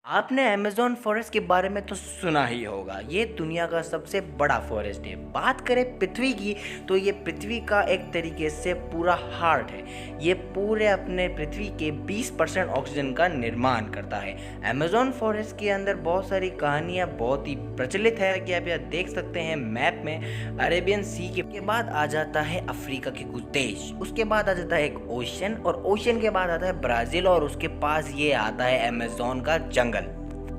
आपने Amazon forest के बारे में तो सुना ही होगा। ये दुनिया का सबसे बड़ा फ़ॉरेस्ट है। बात करें पृथ्वी की तो ये पृथ्वी का एक तरीके से पूरा हार्ट है। ये पूरे अपने पृथ्वी के 20% ऑक्सीजन का निर्माण करता है। अमेज़न फ़ॉरेस्ट के अंदर बहुत सारी कहानियाँ बहुत ही प्रचलित है कि आप यहाँ देख सकते हैं मैप में। अरेबियन सी के बाद आ जाता है अफ्रीका के कुछ देश, उसके बाद आ जाता है एक ओशन और ओशन के बाद आता है ब्राज़ील और उसके पास ये आता है अमेज़न का जंगल।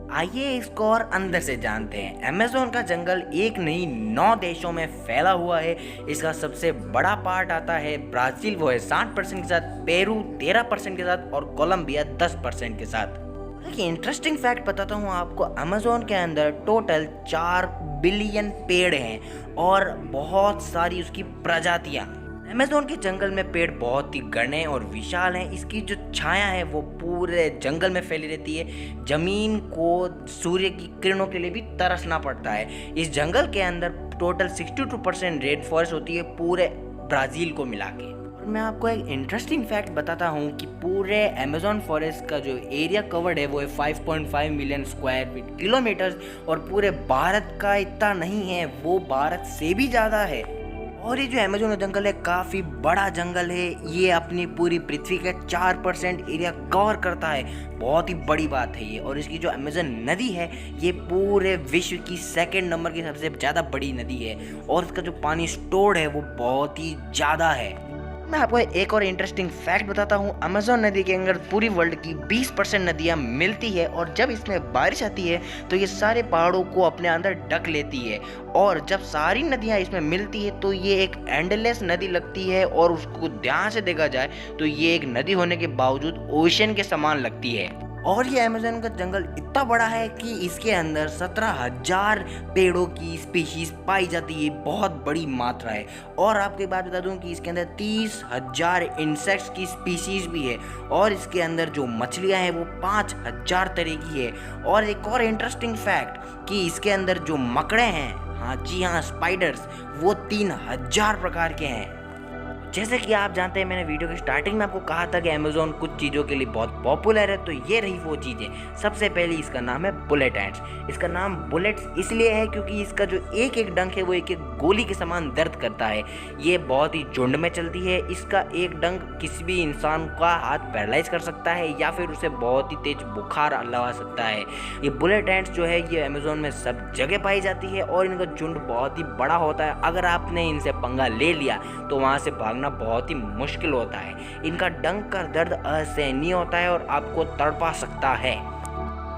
आइए इसको और अंदर से जानते हैं। अमेज़न का जंगल एक नहीं 9 देशों में फैला हुआ है। इसका सबसे बड़ा पार्ट आता है ब्राज़ील, वो है 60% के साथ, पेरू 13% के साथ और कोलंबिया 10% के साथ। एक इंटरेस्टिंग फैक्ट बताता हूँ आपको, अमेज़न के अंदर टोटल 4 बिलियन पेड़ हैं और बहुत सारी उसकी प्रजातियाँ। अमेज़न के जंगल में पेड़ बहुत ही घने और विशाल हैं। इसकी जो छाया है वो पूरे जंगल में फैली रहती है। जमीन को सूर्य की किरणों के लिए भी तरसना पड़ता है। इस जंगल के अंदर टोटल 62% रेन फॉरेस्ट होती है पूरे ब्राज़ील को मिला के। और मैं आपको एक इंटरेस्टिंग फैक्ट बताता हूँ कि पूरे अमेज़न फॉरेस्ट का जो एरिया कवर्ड है वो है 5.5 मिलियन स्क्वायर फीट किलोमीटर्स और पूरे भारत का इतना नहीं है, वो भारत से भी ज़्यादा है। और ये जो अमेज़न का जंगल है काफ़ी बड़ा जंगल है। ये अपनी पूरी पृथ्वी का 4% एरिया कवर करता है। बहुत ही बड़ी बात है ये। और इसकी जो अमेज़न नदी है ये पूरे विश्व की 2nd नंबर की सबसे ज़्यादा बड़ी नदी है और इसका जो पानी स्टोर्ड है वो बहुत ही ज़्यादा है। मैं आपको एक और इंटरेस्टिंग फैक्ट बताता हूँ। अमेज़न नदी के अंदर पूरी वर्ल्ड की 20% नदियाँ मिलती है और जब इसमें बारिश आती है तो ये सारे पहाड़ों को अपने अंदर ढक लेती है और जब सारी नदियाँ इसमें मिलती है तो ये एक एंडलेस नदी लगती है और उसको ध्यान से देखा जाए तो ये एक नदी होने के बावजूद ओशन के समान लगती है। और ये अमेज़न का जंगल इतना बड़ा है कि इसके अंदर 17,000 पेड़ों की स्पीशीज पाई जाती है। बहुत बड़ी मात्रा है। और आपको एक बात बता दूं कि इसके अंदर 30,000 इंसेक्ट्स की स्पीशीज भी है और इसके अंदर जो मछलियां हैं वो 5,000 तरह की है। और एक और इंटरेस्टिंग फैक्ट कि इसके अंदर जो मकड़े हैं, हाँ जी हाँ स्पाइडर्स, वो 3,000 प्रकार के हैं। जैसे कि आप जानते हैं मैंने वीडियो की स्टार्टिंग में आपको कहा था कि अमेज़न कुछ चीज़ों के लिए बहुत पॉपुलर है, तो ये रही वो चीज़ें। सबसे पहले इसका नाम है बुलेट एंट्स। इसका नाम बुलेट्स इसलिए है क्योंकि इसका जो एक एक डंक है वो एक एक गोली के समान दर्द करता है। ये बहुत ही झुंड में चलती है। इसका एक डंक किसी भी इंसान का हाथ पैरालाइज कर सकता है या फिर उसे बहुत ही तेज बुखार लगा सकता है। ये बुलेट एंट्स जो है ये अमेज़न में सब जगह पाई जाती है और इनका झुंड बहुत ही बड़ा होता है। अगर आपने इनसे पंगा ले लिया तो वहाँ से भागना बहुत ही मुश्किल होता है। इनका डंक का दर्द असहनीय होता है और आपको तड़पा सकता है।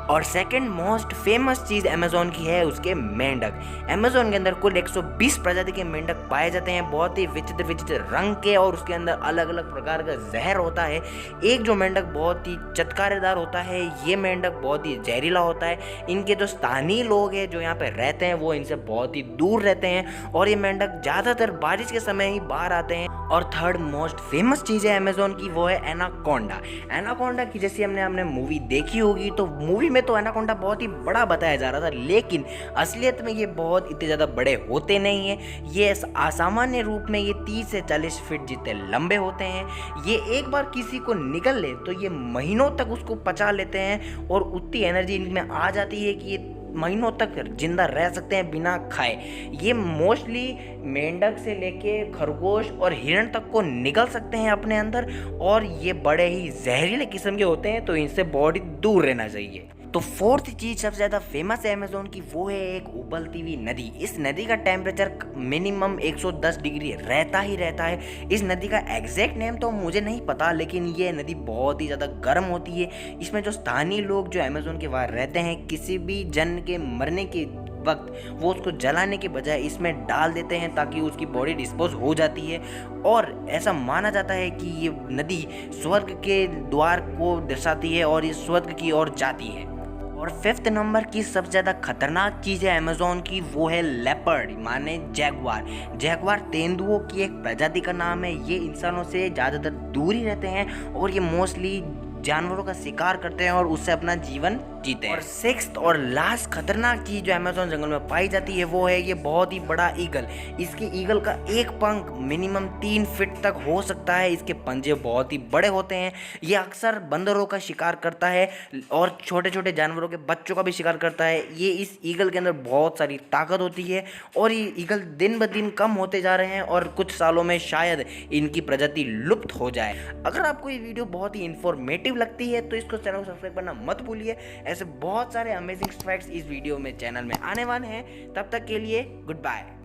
और सेकंड मोस्ट फेमस चीज़ अमेज़न की है उसके मेंढक। अमेज़न के अंदर कुल 120 प्रजाति के मेंढक पाए जाते हैं, बहुत ही विचित्र विचित्र रंग के, और उसके अंदर अलग अलग प्रकार का जहर होता है। एक जो मेंढक बहुत ही चटकारेदार होता है, ये मेंढक बहुत ही जहरीला होता है। इनके जो स्थानीय लोग हैं जो यहाँ पे रहते हैं वो इनसे बहुत ही दूर रहते हैं और ये मेंढक ज़्यादातर बारिश के समय ही बाहर आते हैं। और थर्ड मोस्ट फेमस चीज़ है अमेज़न की वो है एनाकोंडा। एनाकोंडा की जैसी हमने मूवी देखी होगी तो मूवी में तो एनाकोंडा बहुत ही बड़ा बताया जा रहा था, लेकिन असलियत में ये बहुत इतने ज़्यादा बड़े होते नहीं हैं। ये असामान्य रूप में ये 30 से 40 फीट जितने लंबे होते हैं। ये एक बार किसी को निगल ले तो ये महीनों तक उसको पचा लेते हैं और उतनी एनर्जी इनमें आ जाती है कि ये महीनों तक जिंदा रह सकते हैं बिना खाए। ये मोस्टली मेंढक से लेके खरगोश और हिरण तक को निगल सकते हैं अपने अंदर और ये बड़े ही जहरीले किस्म के होते हैं, तो इनसे बहुत दूर रहना चाहिए। तो फोर्थ चीज़ सबसे ज़्यादा फेमस है अमेज़न की वो है एक उबलती हुई नदी। इस नदी का टेम्परेचर मिनिमम 110 डिग्री रहता ही रहता है। इस नदी का एग्जैक्ट नेम तो मुझे नहीं पता, लेकिन ये नदी बहुत ही ज़्यादा गर्म होती है। इसमें जो स्थानीय लोग जो अमेज़न के बाहर रहते हैं, किसी भी जन के मरने के वक्त वो उसको जलाने के बजाय इसमें डाल देते हैं ताकि उसकी बॉडी डिस्पोज हो जाती है। और ऐसा माना जाता है कि ये नदी स्वर्ग के द्वार को दर्शाती है और ये स्वर्ग की ओर जाती है। और 5th नंबर की सबसे ज़्यादा खतरनाक चीज़ है अमेज़न की वो है लेपर्ड माने जैगुआर। जैगुआर तेंदुओं की एक प्रजाति का नाम है। ये इंसानों से ज़्यादातर दूर ही रहते हैं और ये मोस्टली जानवरों का शिकार करते हैं और उससे अपना जीवन जीते हैं। और सिक्स्थ और लास्ट खतरनाक चीज जो अमेज़न जंगल में पाई जाती है वो है ये बहुत ही बड़ा ईगल। इसके ईगल का एक पंख मिनिमम 3 फीट तक हो सकता है। इसके पंजे बहुत ही बड़े होते हैं। ये अक्सर बंदरों का शिकार करता है और छोटे छोटे जानवरों के बच्चों का भी शिकार करता है। ये इस ईगल के अंदर बहुत सारी ताकत होती है और ये ईगल दिन ब दिन कम होते जा रहे हैं और कुछ सालों में शायद इनकी प्रजाति लुप्त हो जाए। अगर आपको ये वीडियो बहुत ही इंफॉर्मेटिव लगती है तो इसको चैनल को सब्सक्राइब करना मत भूलिए। ऐसे बहुत सारे अमेजिंग फैक्ट्स इस वीडियो में चैनल में आने वाले हैं। तब तक के लिए गुड बाय।